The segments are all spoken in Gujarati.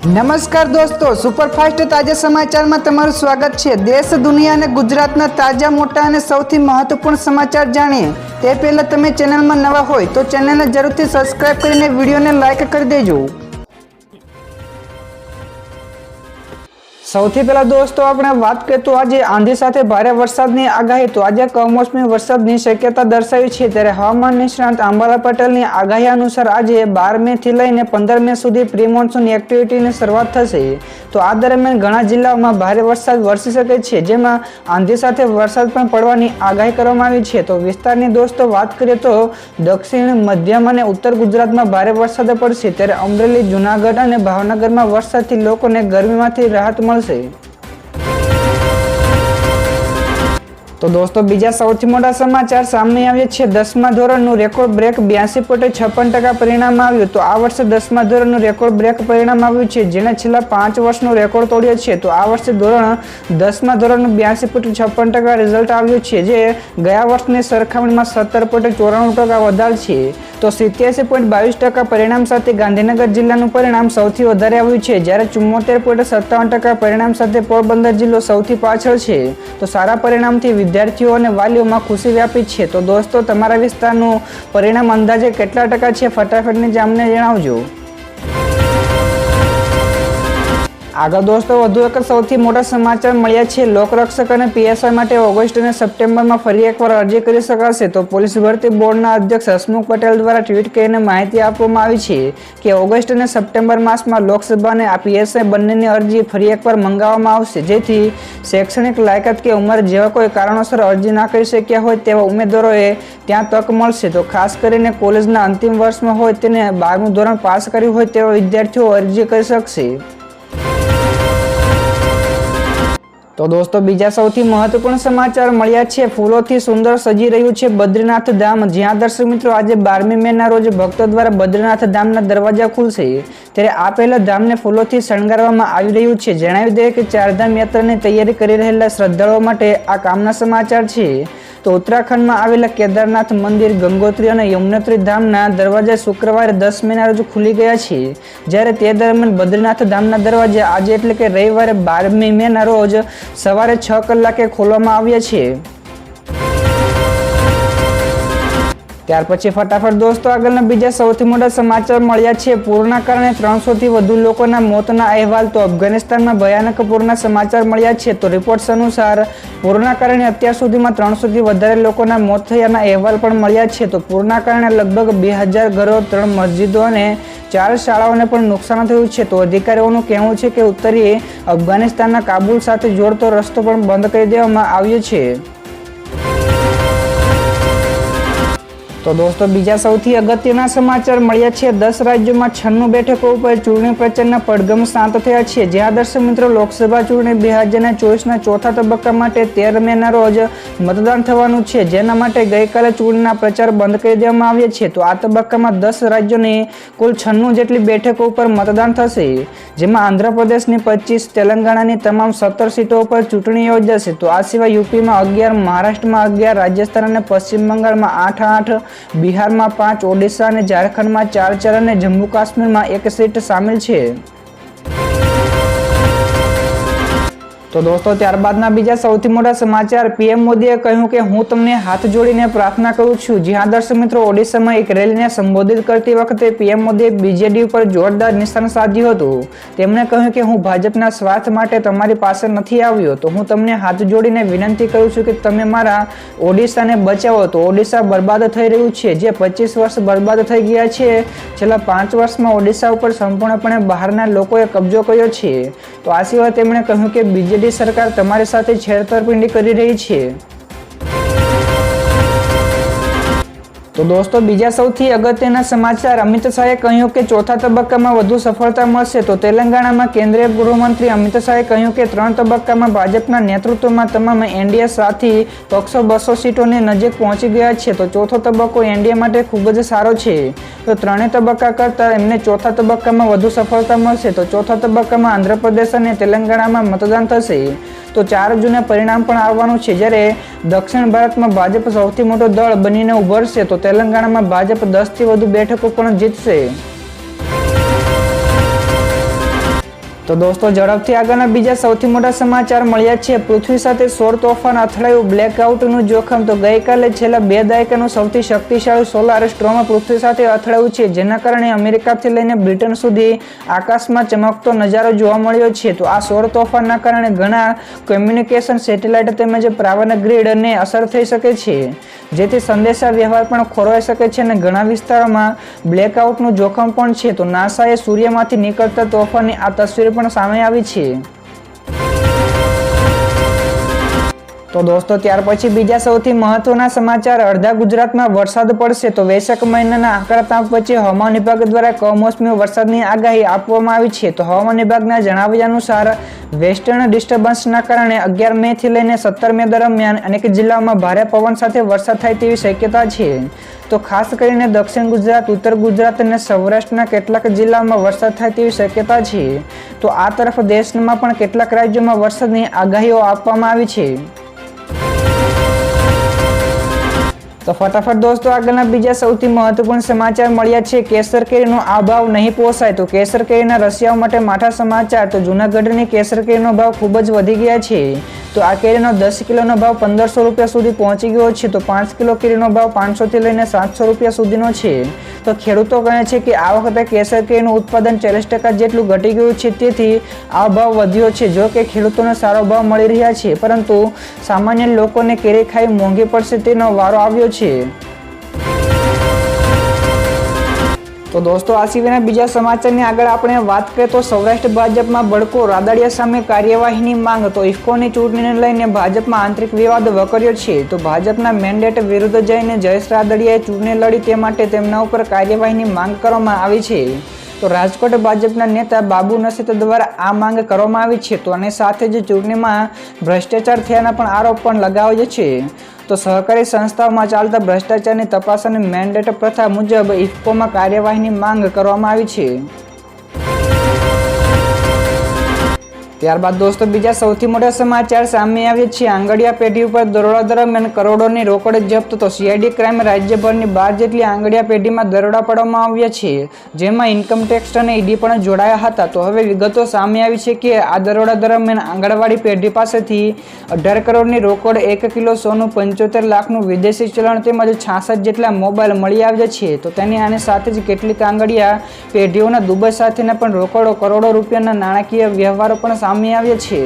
નમસ્કાર દોસ્તો, સુપરફાસ્ટ તાજા સમાચારમાં તમારું સ્વાગત છે। દેશ, દુનિયા અને ગુજરાતના તાજા, મોટા અને સૌથી મહત્વપૂર્ણ સમાચાર જાણીએ તે પહેલા તમે ચેનલમાં નવા હોય તો ચેનલને જરૂરથી સબસ્ક્રાઇબ કરીને વિડીયોને લાઇક કરી દેજો। સૌથી પહેલા દોસ્તો આપણે વાત કરીએ તો આજે આંધી સાથે ભારે વરસાદની આગાહી। તો આજે કમોસમી વરસાદની શક્યતા દર્શાવી છે। ત્યારે હવામાન નિષ્ણાંત અંબાલાલ પટેલની આગાહી અનુસાર આજે 12 મે થી લઈને 15 મે સુધી પ્રી મોન્સૂન એક્ટિવિટીની શરૂઆત થશે। તો આ દરમિયાન ઘણા જિલ્લાઓમાં ભારે વરસાદ વરસી શકે છે, જેમાં આંધી સાથે વરસાદ પણ પડવાની આગાહી કરવામાં આવી છે। તો વિસ્તારની દોસ્તો વાત કરીએ તો દક્ષિણ, મધ્યમ અને ઉત્તર ગુજરાતમાં ભારે વરસાદ પડશે, ત્યારે અમરેલી, જૂનાગઢ અને ભાવનગરમાં વરસાદથી લોકોને ગરમીમાંથી રાહત મળશે। તો દોસ્તો બીજા સૌથી મોટા સમાચાર સામે આવ્યા છે। 10મા ધોરણનું રેકોર્ડ બ્રેક 82.56% પરિણામ આવ્યું। તો આ વર્ષે 10મા ધોરણનું રેકોર્ડ બ્રેક પરિણામ આવ્યું છે, જેણે છેલ્લા 5 વર્ષનો રેકોર્ડ તોડ્યો છે। તો આ વર્ષે 10મા ધોરણનું 82.56% રિઝલ્ટ આવ્યું છે, જે ગયા વર્ષની સરખામણીમાં 17.94% વધારે છે। તો 87.22% પરિણામ સાથે ગાંધીનગર જિલ્લાનું પરિણામ સૌથી વધારે આવ્યું છે, જ્યારે 74.57% પરિણામ સાથે પોરબંદર જિલ્લો સૌથી પાછળ છે। તો સારા પરિણામથી વિદ્યાર્થીઓ અને વાલીઓમાં ખુશી વ્યાપી છે। તો દોસ્તો તમારા વિસ્તારનું પરિણામ અંદાજે કેટલા ટકા છે, ફટાફટ નીચે અમને જણાવજો। આગળ દોસ્તો વધુ એક સૌથી મોટા સમાચાર મળ્યા છે। લોકરક્ષક અને પીએસઆઈ માટે ઓગસ્ટ અને સપ્ટેમ્બરમાં ફરી એકવાર અરજી કરી શકાશે। તો પોલીસ ભરતી બોર્ડના અધ્યક્ષ હસમુખ પટેલ દ્વારા ટ્વીટ કરીને માહિતી આપવામાં આવી છે કે ઓગસ્ટ અને સપ્ટેમ્બર માસમાં લોકસભા અને પીએસઆઈ બંનેની અરજી ફરી એકવાર મંગાવવામાં આવશે, જેથી શૈક્ષણિક લાયકાત કે ઉંમર જેવા કોઈ કારણોસર અરજી ના કરી શક્યા હોય તેવા ઉમેદવારોએ ત્યાં તક મળશે। તો ખાસ કરીને કોલેજના અંતિમ વર્ષમાં હોય તેને 12મું ધોરણ પાસ કર્યું હોય તેવા વિદ્યાર્થીઓ અરજી કરી શકશે। તો દોસ્તો બીજા સૌથી મહત્વપૂર્ણ સમાચાર મળ્યા છે। ફૂલોથી સુંદર સજી રહ્યું છે બદ્રીનાથ ધામ, જ્યાં દર્શક મિત્રો આજે 12મી મેના રોજ ભક્તો દ્વારા બદ્રીનાથ ધામના દરવાજા ખુલશે। ત્યારે આ પહેલા ધામને ફૂલોથી શણગારવામાં આવી રહ્યું છે। જણાવી દઈએ કે ચારધામ યાત્રાની તૈયારી કરી રહેલા શ્રદ્ધાળુઓ માટે આ કામના સમાચાર છે। તો ઉત્તરાખંડમાં આવેલા કેદારનાથ મંદિર, ગંગોત્રી અને યમનોત્રી ધામના દરવાજા શુક્રવારે 10 મેના રોજ ખુલી ગયા છે, જ્યારે તે દરમિયાન બદ્રીનાથ ધામના દરવાજા આજે એટલે કે રવિવારે 12મી મેના રોજ સવારે 6 કલાકે ખોલવામાં આવ્યા છે। ત્યાર પછી ફટાફટ દોસ્તો આગળના બીજા સૌથી મોટા સમાચાર મળ્યા છે। પૂરના કારણે 300થી વધુ લોકોના મોતના અહેવાલ। તો અફઘાનિસ્તાનમાં ભયાનક પૂરના સમાચાર મળ્યા છે। તો રિપોર્ટ્સ અનુસાર પૂરના કારણે અત્યાર સુધીમાં 300થી વધારે લોકોના મોત થયાના અહેવાલ પણ મળ્યા છે। તો પૂરના કારણે લગભગ 2000 ઘરો, 3 મસ્જિદો અને 4 શાળાઓને પણ નુકસાન થયું છે। તો અધિકારીઓનું કહેવું છે કે ઉત્તરી અફઘાનિસ્તાનના કાબુલ સાથે જોડતો રસ્તો પણ બંધ કરી દેવામાં આવ્યો છે। તો દોસ્તો બીજા સૌથી અગત્યના સમાચાર મળ્યા છે। 10 રાજ્યોમાં 96 બેઠકો ઉપર ચૂંટણી પ્રચારના પડઘમ શાંત થયા છે। જ્યાં દર્શક મિત્રો લોકસભા ચૂંટણી 2024ના ચોથા તબક્કા માટે 13 મેના રોજ મતદાન થવાનું છે, જેના માટે ગઈકાલે ચૂંટણીના પ્રચાર બંધ કરી દેવામાં આવ્યા છે। તો આ તબક્કામાં 10 રાજ્યોની કુલ 96 જેટલી બેઠકો ઉપર મતદાન થશે, જેમાં આંધ્રપ્રદેશની 25, તેલંગાણાની તમામ 17 સીટો ઉપર ચૂંટણી યોજાશે। તો આ સિવાય યુપીમાં 11, મહારાષ્ટ્રમાં 11, રાજસ્થાન અને પશ્ચિમ બંગાળમાં 8, બિહારમાં 5, ઓડિશા અને ઝારખંડમાં 4 અને જમ્મુ કાશ્મીરમાં 1 સીટ સામેલ છે। તો દોસ્તો ત્યારબાદના બીજા સૌથી મોટા સમાચાર। પીએમ મોદીએ કહ્યું કે હું તમને હાથ જોડીને પ્રાર્થના કરું છું। જ્યાં દર્શક મિત્રો ઓડિશામાં એક રેલીને સંબોધિત કરતી વખતે પીએમ મોદીએ બીજેડી ઉપર જોરદાર નિશાન સાધ્યું હતું। તેમણે કહ્યું કે હું ભાજપના સ્વાર્થ માટે તમારી પાસે નથી આવ્યો, તો હું તમને હાથ જોડીને વિનંતી કરું છું કે તમે મારા ઓડિશાને બચાવો। તો ઓડિશા બરબાદ થઈ રહ્યું છે, જે 25 વર્ષ બરબાદ થઈ ગયા છે। છેલ્લા 5 વર્ષમાં ઓડિશા ઉપર સંપૂર્ણપણે બહારના લોકોએ કબજો કર્યો છે। તો આ સિવાય તેમણે કહ્યું કે બીજેડી સરકાર તમારી સાથે છેતરપિંડી કરી રહી છે। તો દોસ્તો બીજા સૌથી અગત્યના સમાચાર। અમિત શાહે કહ્યું કે ચોથા તબક્કામાં વધુ સફળતા મળશે। તો તેલંગાણામાં કેન્દ્રીય ગૃહમંત્રી અમિત શાહે કહ્યું કે 3 તબક્કામાં ભાજપના નેતૃત્વમાં તમામ એનડીએ સાથી પક્ષો 200 સીટોની નજીક પહોંચી ગયા છે। તો ચોથો તબક્કો એનડીએ માટે ખૂબ જ સારો છે। તો 3 તબક્કા કરતાં એમને ચોથા તબક્કામાં વધુ સફળતા મળશે। તો ચોથા તબક્કામાં આંધ્રપ્રદેશ અને તેલંગાણામાં મતદાન થશે। તો 4 જૂને પરિણામ પણ આવવાનું છે, જ્યારે દક્ષિણ ભારતમાં ભાજપ સૌથી મોટો દળ બનીને ઉભરશે। તો તેલંગાણામાં ભાજપ 10થી વધુ બેઠકો પણ જીતશે। તો દોસ્તો ઝડપથી આગળના બીજા સૌથી મોટા સમાચાર મળ્યા છે. પૃથ્વી સાથે સૌર તોફાન અથડાયું, બ્લેકઆઉટનું જોખમ. તો ગઈકાલે છેલ્લા 2 દાયકાનું સૌથી શક્તિશાળી સોલાર સ્ટોર્મ પૃથ્વી સાથે અથડાયું છે, જેના કારણે અમેરિકાથી લઈને બ્રિટન સુધી આકાશમાં ચમકતો નજારો જોવા મળ્યો છે. તો આ સૌર તોફાનના કારણે ઘણા કોમ્યુનિકેશન સેટેલાઇટ તેમજ પાવર ગ્રીડને અસર થઈ શકે છે, જેથી સંદેશા વ્યવહાર પણ ખોરવાઈ શકે છે અને ઘણા વિસ્તારોમાં બ્લેકઆઉટનું જોખમ પણ છે. તો નાસાએ સૂર્યમાંથી નીકળતા તોફાનની આ તસવીર પણ સામે આવી છે. તો દોસ્તો ત્યાર પછી બીજા સૌથી મહત્વના સમાચાર, અડધા ગુજરાતમાં વરસાદ પડશે. તો વૈશાખ મહિનાના આકરા તાપ વચ્ચે હવામાન વિભાગ દ્વારા કમોસમી વરસાદની આગાહી આપવામાં આવી છે. તો હવામાન વિભાગના જણાવ્યા અનુસાર વેસ્ટર્ન ડિસ્ટર્બન્સના કારણે 11 મે થી લઈને 17 મે દરમિયાન અનેક જિલ્લાઓમાં ભારે પવન સાથે વરસાદ થાય તેવી શક્યતા છે. તો ખાસ કરીને દક્ષિણ ગુજરાત, ઉત્તર ગુજરાત અને સૌરાષ્ટ્રના કેટલાક જિલ્લાઓમાં વરસાદ થાય તેવી શક્યતા છે. તો આ તરફ દેશમાં પણ કેટલાક રાજ્યોમાં વરસાદની આગાહીઓ આપવામાં આવી છે. તો ફટાફટ દોસ્તો આગળના બીજા સૌથી મહત્વપૂર્ણ સમાચાર મળ્યા છે. કેસર કેરીનો આ ભાવ નહીં પોસાય. તો કેસર કેરીના રસિયાઓ માટે માઠા સમાચાર. તો જૂનાગઢની કેસર કેરીનો ભાવ ખૂબ જ વધી ગયા છે. તો આ કેરીનો 10 કિલોનો ભાવ 1500 રૂપિયા સુધી પહોંચી ગયો છે. તો 5 કિલો કેરીનો ભાવ 500 થી લઈને 700 રૂપિયા સુધીનો છે. તો ખેડૂતો કહે છે કે આ વખતે કેસર કેરીનું ઉત્પાદન 40% જેટલું ઘટી ગયું છે, તેથી આ ભાવ વધ્યો છે. જો કે ખેડૂતોને સારો ભાવ મળી રહ્યા છે, પરંતુ સામાન્ય લોકોને કેરી ખાઈ મોંઘી પડશે તેનો વારો આવ્યો છે. તો દોસ્તો આ સિવાયના બીજા સમાચારની આગળ આપણે વાત કરીએ તો સૌરાષ્ટ્ર ભાજપમાં બળકો, રાદડિયા સામે કાર્યવાહીની માંગ. તો ઇફકોની ચૂંટણીને લઈને ભાજપમાં આંતરિક વિવાદ વકર્યો છે. તો ભાજપના મેન્ડેટ વિરુદ્ધ જઈને જયેશ રાદડિયાએ ચૂંટણી લડી તે માટે તેમના ઉપર કાર્યવાહીની માંગ કરવામાં આવી છે. તો રાજકોટ ભાજપના નેતા બાબુ નસીત દ્વારા આ માંગ કરવામાં આવી છે. તો અને સાથે જ ચૂંટણીમાં ભ્રષ્ટાચાર થયાના પણ આરોપ પણ લગાવ્યો છે. તો સહકારી સંસ્થાઓમાં ચાલતા ભ્રષ્ટાચારની તપાસ અને મેન્ડેટ પ્રથા મુજબ ઇફકોમાં કાર્યવાહીની માંગ કરવામાં આવી છે. ત્યારબાદ દોસ્તો બીજા સૌથી મોટા સમાચાર સામે આવ્યા છે. આંગડિયા પેઢી ઉપર દરોડા દરમિયાન કરોડોની રોકડ જપ્ત. તો સીઆઈડી ક્રાઇમ રાજ્યભરની 12 જેટલી આંગડિયા પેઢીમાં દરોડા પાડવામાં આવ્યા છે, જેમાં ઇન્કમટેક્સ અને ઈડી પણ જોડાયા હતા. તો હવે વિગતો સામે આવી છે કે આ દરોડા દરમિયાન આંગણવાડી પેઢી પાસેથી 18 કરોડની રોકડ, 1 કિલો સોનું, 75 લાખનું વિદેશી ચલણ તેમજ 66 જેટલા મોબાઈલ મળી આવ્યા છે. તો તેની આની સાથે જ કેટલીક આંગડિયા પેઢીઓના દુબઈ સાથેના પણ રોકડો, કરોડો રૂપિયાના નાણાકીય વ્યવહારો પણ સામે આવ્યા છે.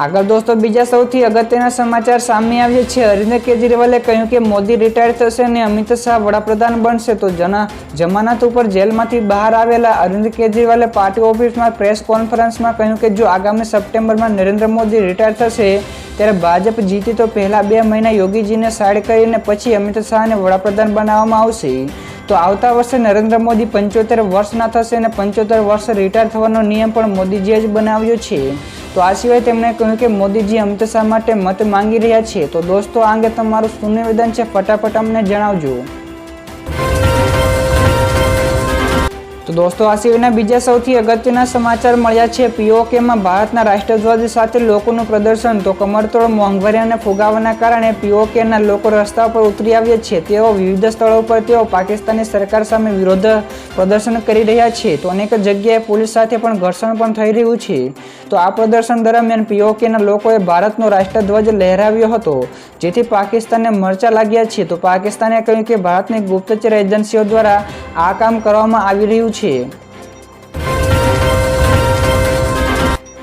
આગળ દોસ્તો બીજા સૌથી અગત્યના સમાચાર સામે આવ્યા છે. અરવિંદ કેજરીવાલે કહ્યું કે મોદી રિટાયર થશે અને અમિત શાહ વડાપ્રધાન બનશે. તો જમાનત ઉપર જેલમાંથી બહાર આવેલા અરવિંદ કેજરીવાલે પાર્ટી ઓફિસમાં પ્રેસ કોન્ફરન્સમાં કહ્યું કે જો આગામી સપ્ટેમ્બરમાં નરેન્દ્ર મોદી રિટાયર થશે ત્યારે ભાજપ જીતી તો પહેલા 2 મહિના યોગીજીને સાઈડ કરીને પછી અમિત શાહને વડાપ્રધાન બનાવવામાં આવશે. તો આવતા વર્ષે નરેન્દ્ર મોદી 75 વર્ષના થશે અને 75 વર્ષ રિટાયર થવાનો નિયમ પણ મોદીજીએ જ બનાવ્યો છે. તો આ સિવાય તેમણે કહ્યું કે મોદીજી અમિત શાહ માટે મત માંગી રહ્યા છે. તો દોસ્તો આ અંગે તમારું શું નિવેદન છે, ફટાફટ અમને જણાવજો. તો દોસ્તો આ સિવાયના બીજા સૌથી અગત્યના સમાચાર મળ્યા છે. પીઓકેમાં ભારતના રાષ્ટ્રધ્વજ સાથે લોકોનું પ્રદર્શન. તો કમરતોડ મોંઘવારી અને ફુગાવાના કારણે પીઓકેના લોકો રસ્તા પર ઉતરી આવ્યા છે. તેઓ વિવિધ સ્થળો પર તેઓ પાકિસ્તાની સરકાર સામે વિરોધ પ્રદર્શન કરી રહ્યા છે. તો અનેક જગ્યાએ પોલીસ સાથે પણ ઘર્ષણ પણ થઈ રહ્યું છે. તો આ પ્રદર્શન દરમિયાન પીઓકેના લોકોએ ભારતનો રાષ્ટ્રધ્વજ લહેરાવ્યો હતો, જેથી પાકિસ્તાનને મરચા લાગ્યા છે. તો પાકિસ્તાને કહ્યું કે ભારતની ગુપ્તચર એજન્સીઓ દ્વારા આ કામ કરવામાં આવી રહ્યું છે.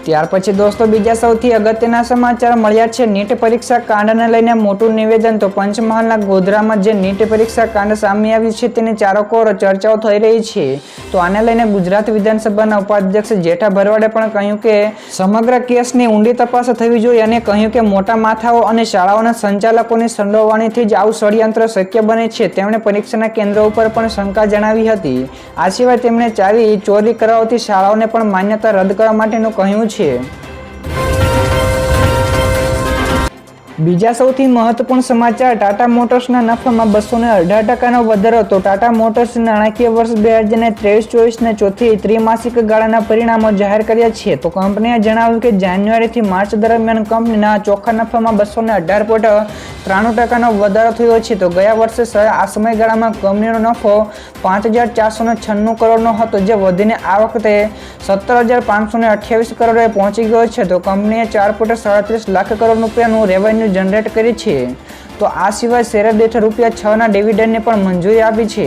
ત્યાર પછી દોસ્તો બીજા સૌથી અગત્યના સમાચાર મળ્યા છે. નીટ પરીક્ષા કાંડને લઈને મોટું નિવેદન. તો પંચમહાલના ગોધરામાં જે નીટ પરીક્ષા કાંડ સામે આવ્યું છે તેની ચારોકોર ચર્ચાઓ થઈ રહી છે. તો આને લઈને ગુજરાત વિધાનસભાના ઉપાધ્યક્ષ જેઠા ભરવાડે પણ કહ્યું કે સમગ્ર કેસની ઊંડી તપાસ થવી જોઈએ અને કહ્યું કે મોટા માથાઓ અને શાળાઓના સંચાલકોની સંડોવણીથી જ આવું ષડયંત્ર શક્ય બને છે. તેમણે પરીક્ષાના કેન્દ્રો ઉપર પણ શંકા જણાવી હતી. આ સિવાય તેમણે ચાવી ચોરી કરાવતી શાળાઓને પણ માન્યતા રદ કરવા માટેનું કહ્યું છે. બીજા સૌથી મહત્વપૂર્ણ સમાચાર, ટાટા મોટર્સના નફામાં 218% વધારો. તો ટાટા મોટર્સે નાણાકીય વર્ષ 2023-24ના ચોથી ત્રિમાસિક ગાળાના પરિણામો જાહેર કર્યા છે. તો કંપનીએ જણાવ્યું કે જાન્યુઆરીથી માર્ચ દરમિયાન કંપનીના ચોખ્ખા નફામાં 218.93%નો વધારો થયો છે. તો ગયા વર્ષે આ સમયગાળામાં કંપનીનો નફો 5,496 કરોડનો હતો, જે વધીને આ વખતે 17,528 કરોડે પહોંચી ગયો છે. તો કંપનીએ 4.37 લાખ કરોડ રૂપિયાનું રેવન્યુ જનરેટ કરી છે. તો આ સિવાય શેર દીઠ ₹6ના ડિવિડન્ડને પણ મંજૂરી આપી છે.